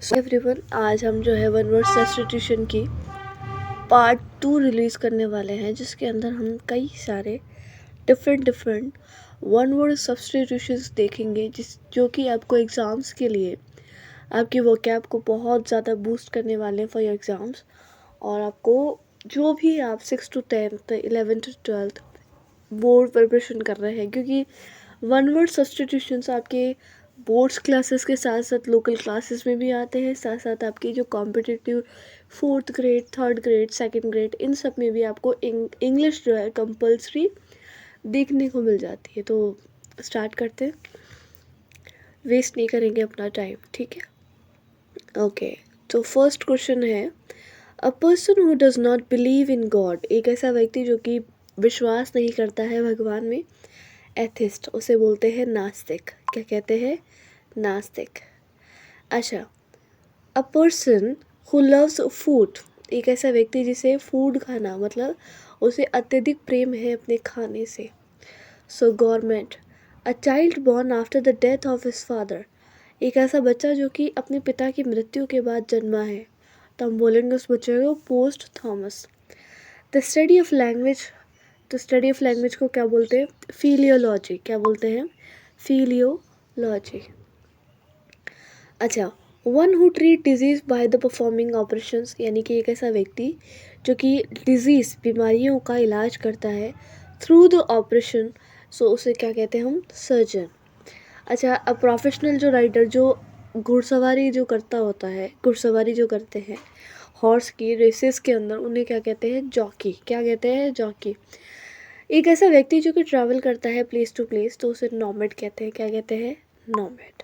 So everyone, आज हम जो है वन वर्ड सब्स्टिट्यूशन की पार्ट 2 रिलीज़ करने वाले हैं, जिसके अंदर हम कई सारे डिफरेंट वन वर्ड सब्स्टिट्यूशंस देखेंगे जो कि आपको एग्ज़ाम्स के लिए आपकी वोकैब को बहुत ज़्यादा बूस्ट करने वाले हैं फॉर योर एग्ज़ाम्स। और आपको जो भी आप 6 to 10th 11th to 12th board preparation कर रहे हैं, क्योंकि वन वर्ड सब्स्टिट्यूशंस आपके बोर्ड्स क्लासेस के साथ साथ लोकल क्लासेस में भी आते हैं, साथ साथ आपकी जो competitive 4th grade 3rd grade 2nd grade इन सब में भी आपको इंग्लिश जो है कंपल्सरी देखने को मिल जाती है। तो स्टार्ट करते हैं, वेस्ट नहीं करेंगे अपना टाइम, ठीक है। ओके, तो फर्स्ट क्वेश्चन है, अ person who does not believe in God, एक ऐसा व्यक्ति जो कि विश्वास नहीं करता है भगवान में, एथिस्ट, उसे बोलते हैं नास्तिक। क्या कहते हैं? नास्तिक। अच्छा, a person who loves food, एक ऐसा व्यक्ति जिसे फूड खाना मतलब उसे अत्यधिक प्रेम है अपने खाने से। So government, a child born after the death of his father, एक ऐसा बच्चा जो कि अपने पिता की मृत्यु के बाद जन्मा है, तो हम बोलेंगे उस बच्चे को post Thomas. The study of language, तो स्टडी ऑफ लैंग्वेज को क्या बोलते हैं? फिलियोलॉजी। क्या बोलते हैं? फिलियोलॉजी। अच्छा, one who treat disease by the performing operations, यानी कि एक ऐसा व्यक्ति जो कि डिजीज़ बीमारियों का इलाज करता है थ्रू द ऑपरेशन, सो उसे क्या कहते हैं हम? सर्जन। अच्छा, अ प्रोफेशनल जो राइडर जो घुड़सवारी जो करता होता है, घुड़सवारी जो करते हैं हॉर्स की रेसेस के अंदर, उन्हें क्या कहते हैं? जॉकी। क्या कहते हैं? जॉकी। एक ऐसा व्यक्ति जो कि ट्रैवल करता है प्लेस टू प्लेस, तो उसे नॉमेड कहते हैं। क्या कहते हैं? नॉमेड।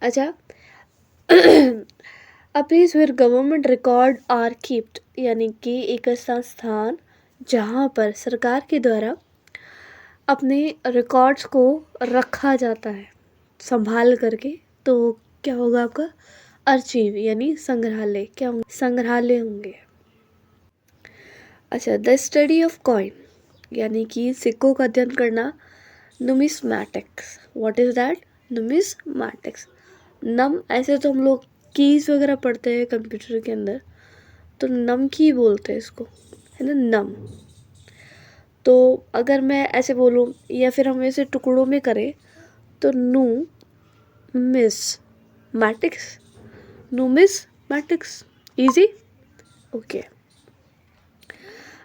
अच्छा, a place where government records are kept, यानी कि एक ऐसा स्थान जहाँ पर सरकार के द्वारा अपने रिकॉर्ड्स को रखा जाता है संभाल करके, तो क्या होगा आपका? अर्चीव, यानी संग्रहालय। क्या होंगे? संग्रहालय होंगे। अच्छा, द स्टडी ऑफ कॉइन, यानी कि सिक्कों का अध्ययन करना, numismatics. What is that? Numismatics. नम, ऐसे तो हम लोग कीज वगैरह पढ़ते हैं कंप्यूटर के अंदर, तो नम की बोलते हैं इसको, है ना, नम। तो अगर मैं ऐसे बोलूँ या फिर हम ऐसे टुकड़ों में करें, तो numismatics, numismatics. Easy. Okay,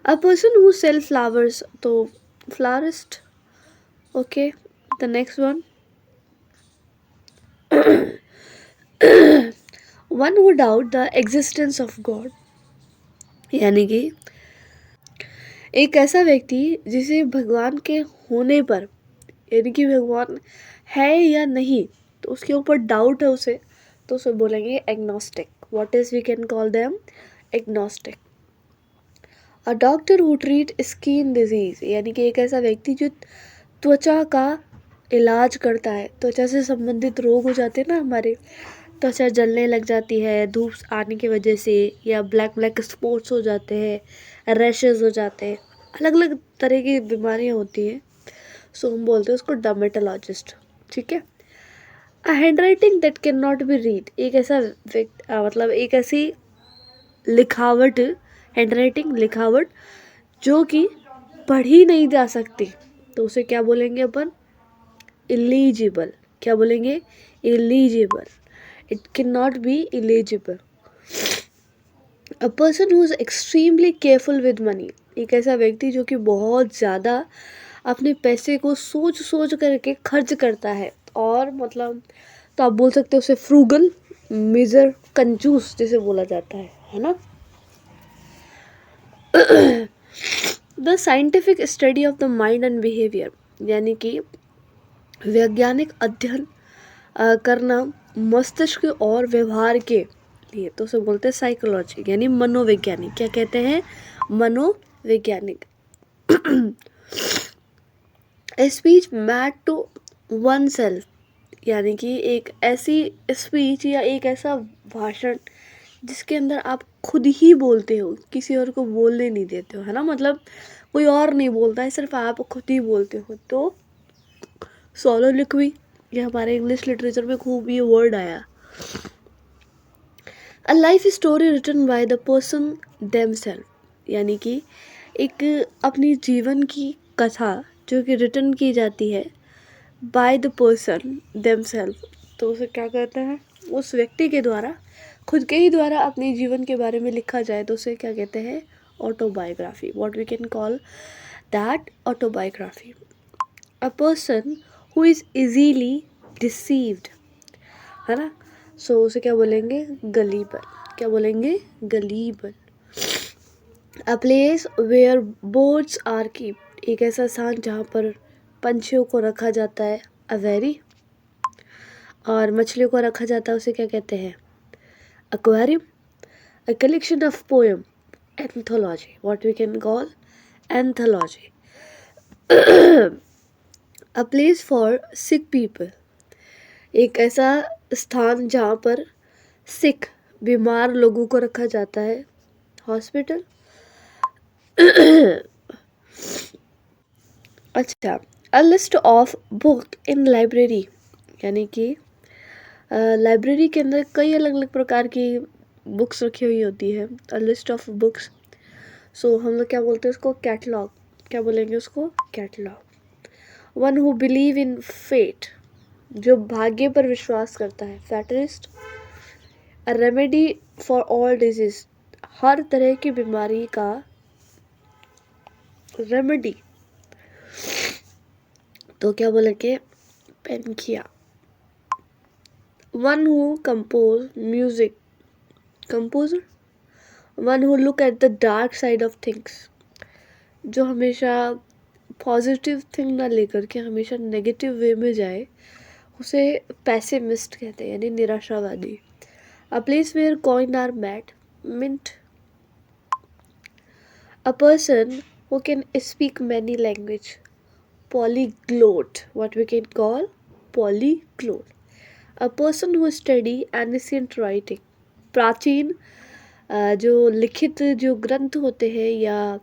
a person who sell flowers, तो florist. Okay, the next one, one who doubt the existence of God, यानी कि एक ऐसा व्यक्ति जिसे भगवान के होने पर, यानी कि भगवान है या नहीं, तो उसके ऊपर डाउट है उसे, तो उसे बोलेंगे agnostic. What is we can call them? Agnostic. A doctor who treat skin disease, यानी कि एक ऐसा व्यक्ति जो त्वचा का इलाज करता है। त्वचा से संबंधित रोग हो जाते हैं ना हमारे, त्वचा जलने लग जाती है धूप आने की वजह से, या ब्लैक ब्लैक स्पॉट्स हो जाते हैं, रैशेज हो जाते हैं, अलग अलग तरह की बीमारियां होती हैं, सो हम बोलते हैं उसको डर्मेटोलॉजिस्ट, ठीक है। A hand writing that can not be read, एक ऐसा मतलब एक ऐसी लिखावट, हैंड राइटिंग लिखावट जो कि पढ़ी नहीं जा सकती, तो उसे क्या बोलेंगे अपन? इलीजिबल। क्या बोलेंगे? इलीजिबल। It can not be इलीजिबल। A person who is extremely careful with money, एक ऐसा व्यक्ति जो कि बहुत ज़्यादा अपने पैसे को सोच सोच करके खर्च करता है, और मतलब तो आप बोल सकते हो उसे फ्रूगल, मिजर, कंजूस जिसे बोला जाता है ना। The scientific study of the mind and behaviour, यानी कि वैज्ञानिक अध्ययन करना मस्तिष्क और व्यवहार के लिए, तो उसे बोलते हैं साइकोलॉजी, यानी मनोवैज्ञानिक। क्या कहते हैं? मनोवैज्ञानिक। Speech made to one self, यानी कि एक ऐसी स्पीच या एक ऐसा भाषण जिसके अंदर आप खुद ही बोलते हो, किसी और को बोलने नहीं देते हो, है ना, मतलब कोई और नहीं बोलता है, सिर्फ आप खुद ही बोलते हो, तो सोलोलिक्वी, ये हमारे इंग्लिश लिटरेचर में खूब ये वर्ड आया। A life story written by the person themselves, यानी कि एक अपनी जीवन की कथा जो कि रिटन की जाती है बाय द पर्सन देमसेल्फ, तो उसे क्या कहते हैं, उस व्यक्ति के द्वारा, खुद के ही द्वारा अपने जीवन के बारे में लिखा जाए तो उसे क्या कहते हैं, autobiography. What we can call that autobiography. A person who is easily deceived, है ना, सो उसे क्या बोलेंगे, गलीबल. क्या बोलेंगे, gullible. A place where birds are kept, एक ऐसा स्थान जहाँ पर पंछियों को रखा जाता है, अवेरी. और मछलियों को रखा जाता है, उसे क्या कहते हैं, aquarium. A collection of poem, anthology. What we can call anthology. A place for sick people, एक ऐसा स्थान जहाँ पर सिक, बीमार लोगों को रखा जाता है, हॉस्पिटल. अच्छा, a list of book in library, यानी कि लाइब्रेरी के अंदर कई अलग अलग प्रकार की बुक्स रखी हुई होती है. अ लिस्ट ऑफ बुक्स, सो हम लोग क्या बोलते हैं उसको, कैटलॉग. क्या बोलेंगे उसको, catalogue. One who believe in fate, जो भाग्य पर विश्वास करता है, fatalist. A remedy for all disease, हर तरह की बीमारी का रेमेडी, तो क्या बोलेंगे, panacea. One who compose music, composer. One who look at the dark side of things, जो हमेशा पॉजिटिव थिंग ना लेकर के हमेशा नेगेटिव वे में जाए, उसे पैसिमिस्ट कहते हैं, यानी निराशावादी. A place where coin are made, mint. A person who can speak many language, polyglot. What we can call, polyglot. A person who study ancient writing, प्राचीन जो लिखित जो ग्रंथ होते हैं या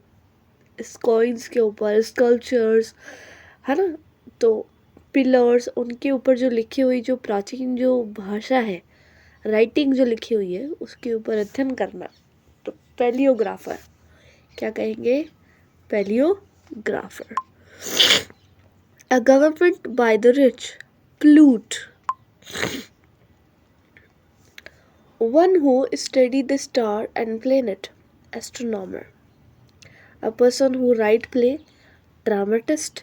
कॉइन्स के ऊपर, स्कल्पचर्स, है ना, तो पिलर्स, उनके ऊपर जो लिखी हुई जो प्राचीन जो भाषा है, राइटिंग जो लिखी हुई है, उसके ऊपर अध्ययन करना, तो पैलियोग्राफर. क्या कहेंगे, palaeographer. A government by the rich, plute. One who study the star and planet, astronomer. A person who write play, dramatist.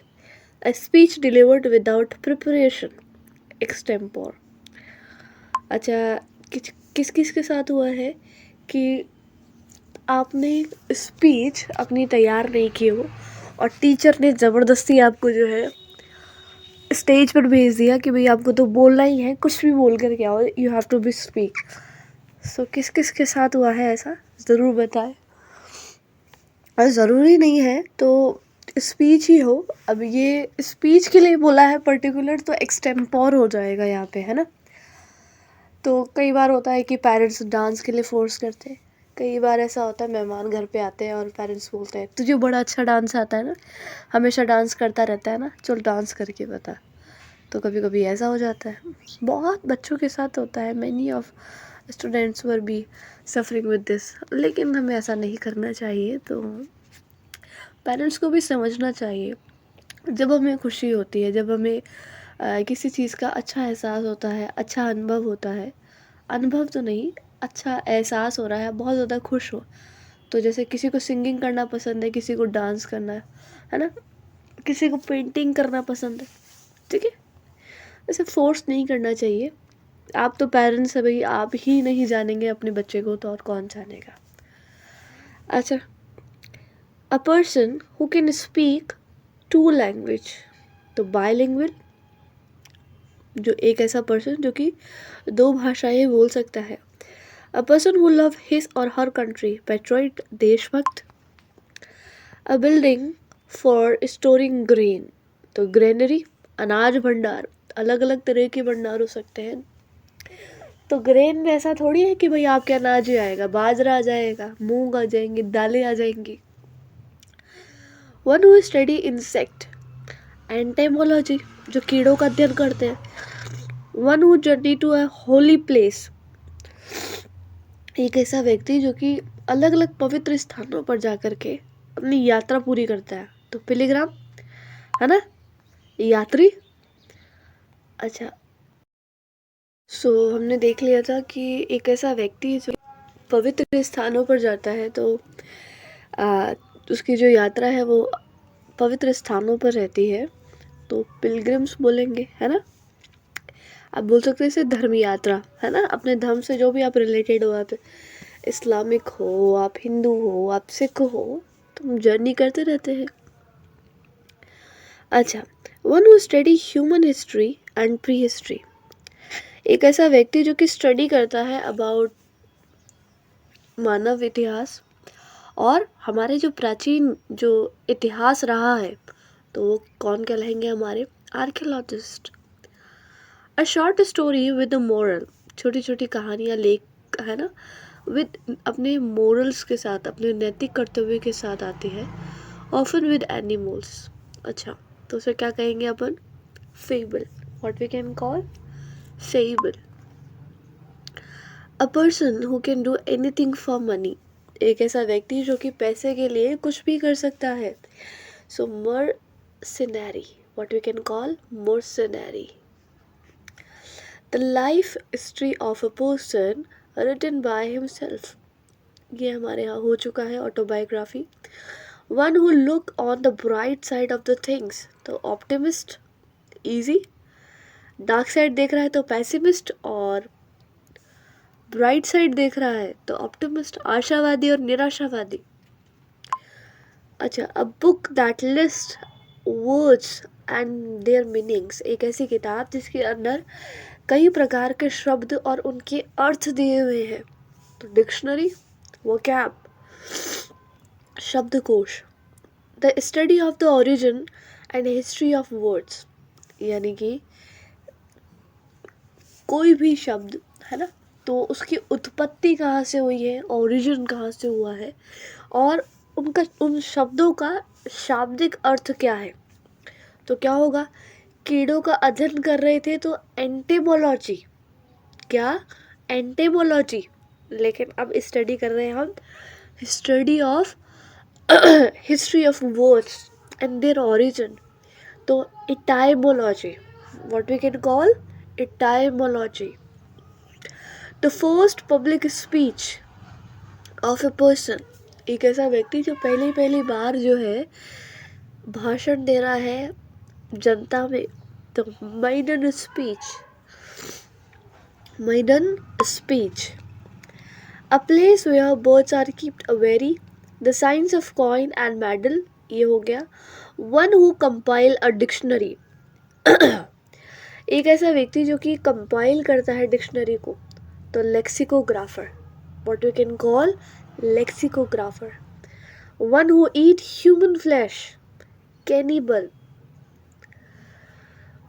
A speech delivered without preparation, extempore. अच्छा, किस किस के साथ हुआ है कि आपने स्पीच अपनी तैयार नहीं की हो और टीचर ने ज़बरदस्ती आपको जो है स्टेज पर भेज दिया कि भाई आपको तो बोलना ही है, कुछ भी बोल कर के आओ, you have to be speak. So किस किस के साथ हुआ है ऐसा, ज़रूर बताएं. और ज़रूरी नहीं है तो स्पीच ही हो. अब ये स्पीच के लिए बोला है पर्टिकुलर, तो एक्सटेम्पोर हो जाएगा यहाँ पे, है ना. तो कई बार होता है कि पेरेंट्स डांस के लिए फोर्स करते हैं. कई बार ऐसा होता है मेहमान घर पे आते हैं और पेरेंट्स बोलते हैं तुझे बड़ा अच्छा डांस आता है ना, हमेशा डांस करता रहता है ना, चल डांस करके बता. तो कभी कभी ऐसा हो जाता है, बहुत बच्चों के साथ होता है. Many of students were be suffering with this, लेकिन हमें ऐसा नहीं करना चाहिए. तो पेरेंट्स को भी समझना चाहिए, जब हमें खुशी होती है, जब हमें किसी चीज़ का अच्छा एहसास होता है, अच्छा अनुभव होता है, अनुभव तो नहीं, अच्छा एहसास हो रहा है, बहुत ज़्यादा खुश हो, तो जैसे किसी को सिंगिंग करना पसंद है, किसी को डांस करना है ना, किसी को पेंटिंग करना पसंद है, ठीक है, ऐसे फोर्स नहीं करना चाहिए. आप तो पेरेंट्स है भाई, आप ही नहीं जानेंगे अपने बच्चे को, तो और कौन जानेगा. अच्छा, a person who can speak two language, तो बायलिंगुअल, जो एक ऐसा पर्सन जो कि दो भाषाएं बोल सकता है. अ पर्सन हु लव हिज और हर कंट्री, पैट्रियट, देशभक्त. अ बिल्डिंग फॉर स्टोरिंग ग्रेन, तो ग्रेनरी, अनाज भंडार, अलग अलग तरह के भंडार हो सकते हैं. तो ग्रेन में ऐसा थोड़ी है कि भाई आपके अनाज ही आएगा, बाजरा आ जाएगा, मूंग आ जाएंगे, दालें आ जाएंगी. One who study insect, entomology, जो कीड़ों का अध्ययन करते हैं. One who journey to a holy place, एक ऐसा व्यक्ति जो कि अलग अलग पवित्र स्थानों पर जा कर के अपनी यात्रा पूरी करता है, तो पिलिग्राम है ना, यात्री। अच्छा, सो हमने देख लिया था कि एक ऐसा व्यक्ति जो पवित्र स्थानों पर जाता है, तो आ, उसकी जो यात्रा है वो पवित्र स्थानों पर रहती है, तो पिलग्रिम्स बोलेंगे, है ना। आप बोल सकते हैं इसे धर्म यात्रा, है ना। अपने धर्म से जो भी आप रिलेटेड हो, आप इस्लामिक हो, आप हिंदू हो, आप सिख हो, तो हम जर्नी करते रहते हैं। अच्छा, one who study human history and pre history, एक ऐसा व्यक्ति जो कि स्टडी करता है अबाउट मानव इतिहास और हमारे जो प्राचीन जो इतिहास रहा है, तो वो कौन कहलाएंगे, हमारे archaeologist. A short story with a moral, छोटी छोटी कहानियाँ लेख, है ना, विद अपने मोरल्स के साथ, अपने नैतिक कर्तव्य के साथ आती है, ऑफन विद एनिमल्स। अच्छा, तो उसे क्या कहेंगे अपन, fable, what we can call fable. A person who can do anything for money, एक ऐसा व्यक्ति जो कि पैसे के लिए कुछ भी कर सकता है, so mercenary, what we can call mercenary. The life history of a person written by himself, ये हमारे यहाँ हो चुका है, autobiography. One who look on the bright side of the things, तो ऑप्टिमिस्ट, इजी। डार्क साइड देख रहा है तो पैसिमिस्ट, और ब्राइट साइड देख रहा है तो ऑप्टिमिस्ट, आशावादी और निराशावादी। अच्छा, अ book that list words and there meanings, एक ऐसी किताब जिसके अंदर कई प्रकार के शब्द और उनके अर्थ दिए हुए हैं, तो डिक्शनरी, वोकैब, शब्दकोश। The study of the origin and history of words, यानी कि कोई भी शब्द, है ना, तो उसकी उत्पत्ति कहाँ से हुई है, ओरिजिन कहाँ से हुआ है, और उनका उन शब्दों का शाब्दिक अर्थ क्या है। तो क्या होगा, कीड़ों का अध्ययन कर रहे थे तो एंटेमोलॉजी, क्या, एंटेमोलॉजी। लेकिन अब स्टडी कर रहे हैं हम study of history of words and their origin, तो etymology, what we can call etymology. The first public speech of a person, एक ऐसा व्यक्ति जो पहली बार जो है भाषण दे रहा है जनता में, तो maiden speech, maiden speech. A place where birds are kept, a very, the science of coin and medal, ये हो गया। One who compile a dictionary, एक ऐसा व्यक्ति जो कि कंपाइल करता है डिक्शनरी को, तो lexicographer, what we can call lexicographer. One who eat human flesh, cannibal.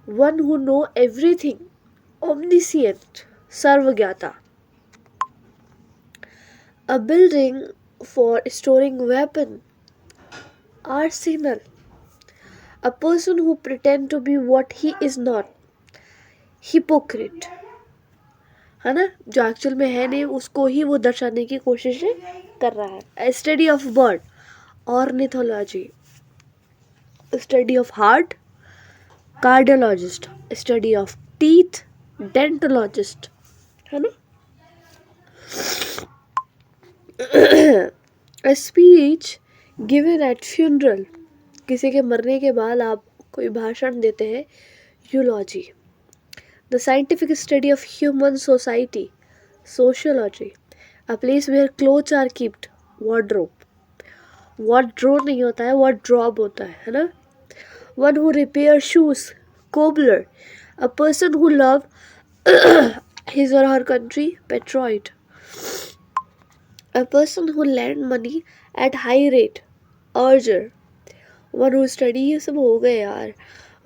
One who know everything, omniscient, सर्वज्ञाता। A building for storing weapon, arsenal. A person who pretend to be what he is not, hypocrite, है ना, जो actual में है नहीं उसको ही वो दर्शाने की कोशिश कर रहा है। Study of bird, ornithology. Study of heart, cardiologist. Study of teeth, dentologist, है ना। A speech given at funeral, किसी के मरने के बाद आप कोई भाषण देते हैं, यूलॉजी। The scientific study of human society, sociology. A place where clothes are kept, wardrobe. Wardrobe नहीं होता है, wardrobe होता है ना। One who repairs shoes, cobbler. A person who loves his or her country, patriot. A person who lend money at high rate, urger. One who study, ये सब हो गए यार।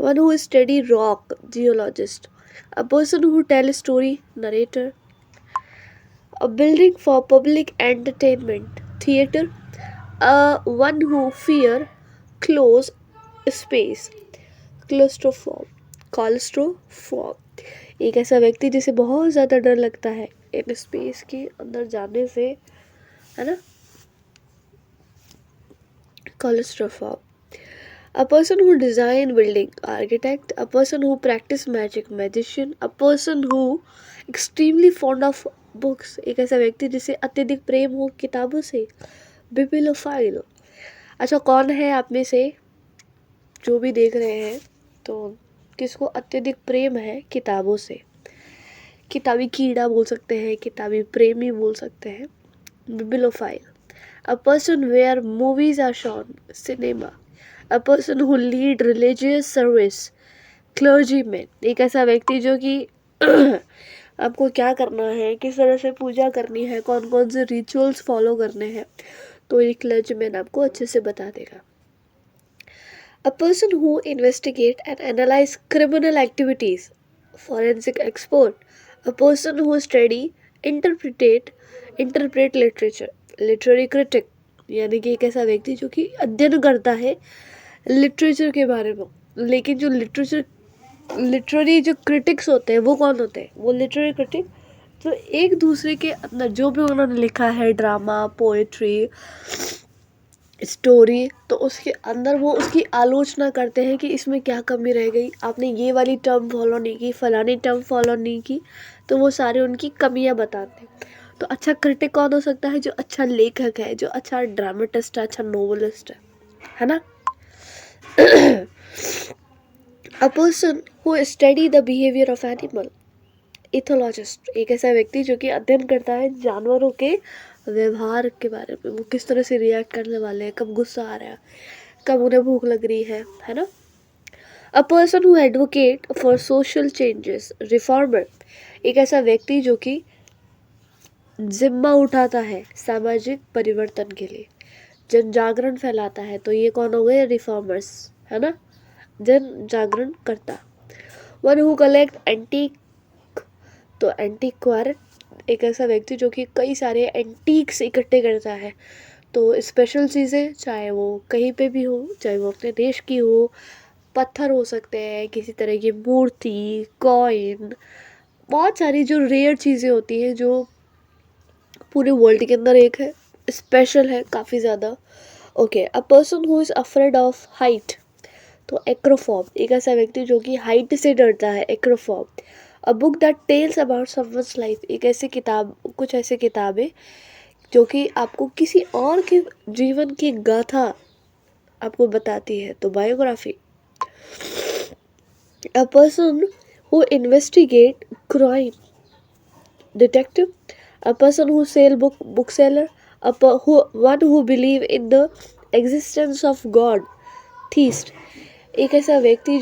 One who study rock, geologist. A person who tell story, narrator. A building for public entertainment, theater. One who fear close space, claustrophobe, claustrophobe। एक ऐसा व्यक्ति जिसे बहुत ज़्यादा डर लगता है इन स्पेस के अंदर जाने से, है ना। Claustrophobe. A person who design building, architect. A person who practice magic, magician. A person who extremely fond of books, एक ऐसा व्यक्ति जिसे अत्यधिक प्रेम हो किताबों से, bibliophile. अच्छा, कौन है आप में से जो भी देख रहे हैं तो किसको अत्यधिक प्रेम है किताबों से? किताबी कीड़ा बोल सकते हैं, किताबी प्रेमी बोल सकते हैं, bibliophile. A person where movies are shown, cinema. A person who lead religious service, clergyman. एक ऐसा व्यक्ति जो कि आपको क्या करना है, किस तरह से पूजा करनी है, कौन कौन से रिचुअल्स फॉलो करने हैं, तो ये क्लर्जीमैन आपको अच्छे से बता देगा. A person who investigate and analyze criminal activities, forensic expert. A person who study, interpret literature, literary critic. यानी कि एक ऐसा व्यक्ति जो कि अध्ययन करता है लिटरेचर के बारे में. लेकिन जो लिटरेरी जो क्रिटिक्स होते हैं वो कौन होते हैं? वो लिटरेरी क्रिटिक जो एक दूसरे के अंदर जो भी उन्होंने लिखा है, ड्रामा, पोएट्री, स्टोरी, तो उसके अंदर वो उसकी आलोचना करते हैं कि इसमें क्या कमी रह गई, आपने ये वाली टर्म फॉलो नहीं की, फलानी टर्म फॉलो नहीं की, तो वो सारे उनकी कमियां बताते हैं. तो अच्छा क्रिटिक कौन हो सकता है? जो अच्छा लेखक है, जो अच्छा ड्रामेटिस्ट है, अच्छा नोवेलिस्ट है ना. A person who study the behavior of animal, ethologist. एक ऐसा व्यक्ति जो कि अध्ययन करता है जानवरों के व्यवहार के बारे में, वो किस तरह से रिएक्ट करने वाले हैं, कब गुस्सा आ रहा है, कब उन्हें भूख लग रही है ना. अ person who advocate for social changes, reformer. एक ऐसा व्यक्ति जो कि जिम्मा उठाता है सामाजिक परिवर्तन के लिए, जन जागरण फैलाता है, तो ये कौन हो गए? रिफॉर्मर्स, है ना, जन जागरण करता. वन हु कलेक्ट एंटीक, तो एंटीक्वार. एक ऐसा व्यक्ति जो कि कई सारे एंटीक्स इकट्ठे करता है, तो स्पेशल चीज़ें, चाहे वो कहीं पे भी हो, चाहे वो अपने देश की हो, पत्थर हो सकते हैं, किसी तरह की मूर्ति, कॉइन, बहुत सारी जो रेयर चीज़ें होती हैं जो पूरे वर्ल्ड के अंदर एक है, स्पेशल है काफ़ी ज़्यादा. Okay. A person who is afraid of height, तो एक्रोफॉब. एक ऐसा व्यक्ति जो कि हाइट से डरता है, acrophobe. A book that tells about someone's life. एक ऐसी किताब, कुछ ऐसी किताबें जो कि आपको किसी और के जीवन की गाथा आपको बताती है, तो biography. A person who investigate crime, detective. A person who cell book seller. One who believe in the existence of God, theist. एक ऐसा व्यक्ति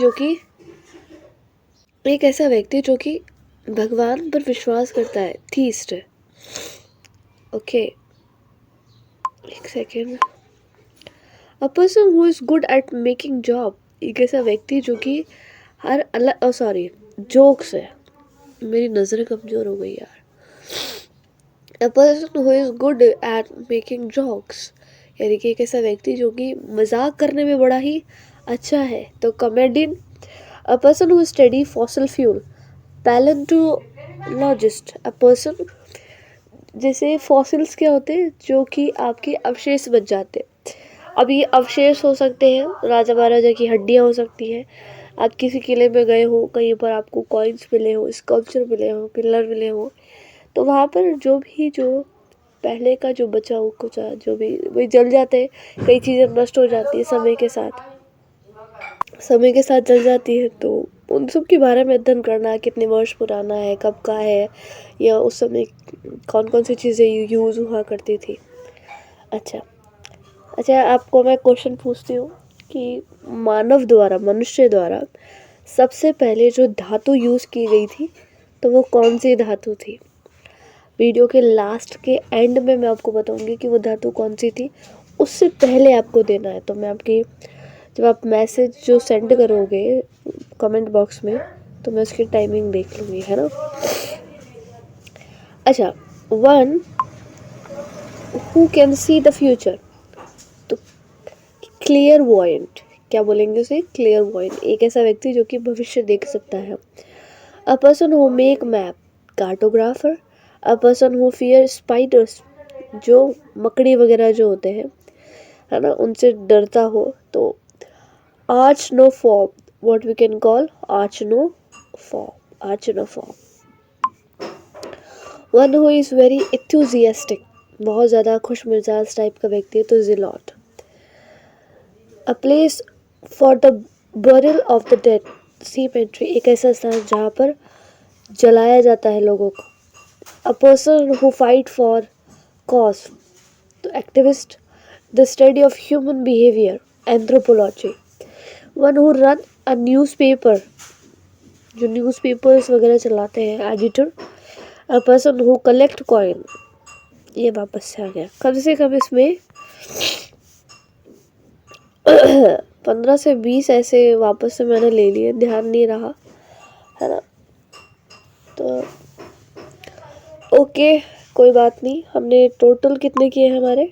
जो कि भगवान पर विश्वास करता है, थीस्ट. ओके, एक second. A person who is good at making job. एक ऐसा व्यक्ति जो कि हर अलग, सॉरी, जोक्स है, मेरी नज़रें कमज़ोर हो गई यार. अ person who is good at making jokes, यानी कि एक ऐसा व्यक्ति जो कि मजाक करने में बड़ा ही अच्छा है, तो comedian. A person who study fossil fuel, paleontologist. A person, जैसे फॉसिल्स क्या होते हैं? जो कि आपके अवशेष बच जाते हैं. अब ये अवशेष हो सकते हैं, राजा महाराजा की हड्डियाँ हो सकती हैं, आप किसी किले में गए हो, कहीं पर आपको कॉइन्स मिले हो, स्कल्पचर मिले हो, पिलर मिले हो, तो वहाँ पर जो पहले का जो बचा हो कुछ जो भी वही जल जाते हैं. कई चीज़ें नष्ट हो जाती है समय के साथ जल जाती है, तो उन सब के बारे में अध्ययन करना, कितने वर्ष पुराना है, कब का है, या उस समय कौन कौन सी चीज़ें यूज़ हुआ करती थी. अच्छा, आपको मैं क्वेश्चन पूछती हूँ कि मनुष्य द्वारा सबसे पहले जो धातु यूज़ की गई थी, तो वो कौन सी धातु थी? वीडियो के लास्ट के एंड में मैं आपको बताऊंगी कि वो धातु कौन सी थी. उससे पहले आपको देना है, तो मैं आपकी, जब आप मैसेज जो सेंड करोगे कमेंट बॉक्स में, तो मैं उसकी टाइमिंग देख लूँगी, है ना. अच्छा, one who can see the future, तो क्लियर वॉयंट. क्या बोलेंगे उसे? क्लियर वॉयंट. एक ऐसा व्यक्ति जो कि भविष्य देख सकता है. अ person who make map, cartographer. A person who fear spiders, जो मकड़ी वगैरह जो होते हैं, है ना, उनसे डरता हो, तो arachnophobe, what we can call arachnophobe. One who is very enthusiastic, बहुत ज़्यादा खुश मिजाज टाइप का व्यक्ति है, तो zealot. A place for the burial of the dead, cemetery, एक ऐसा स्थान जहाँ पर जलाया जाता है लोगों को। A person who fight for cause, तो activist. The study of human behaviour, anthropology. One who run a newspaper, जो न्यूज़पेपर्स वगैरह चलाते हैं, editor. A person who collect coin, ये वापस से आ गया। कम से कम इसमें 15 से 20 ऐसे वापस से मैंने ले लिए, ध्यान नहीं रहा, है ना। तो ओके, कोई बात नहीं। हमने टोटल कितने किए हैं हमारे?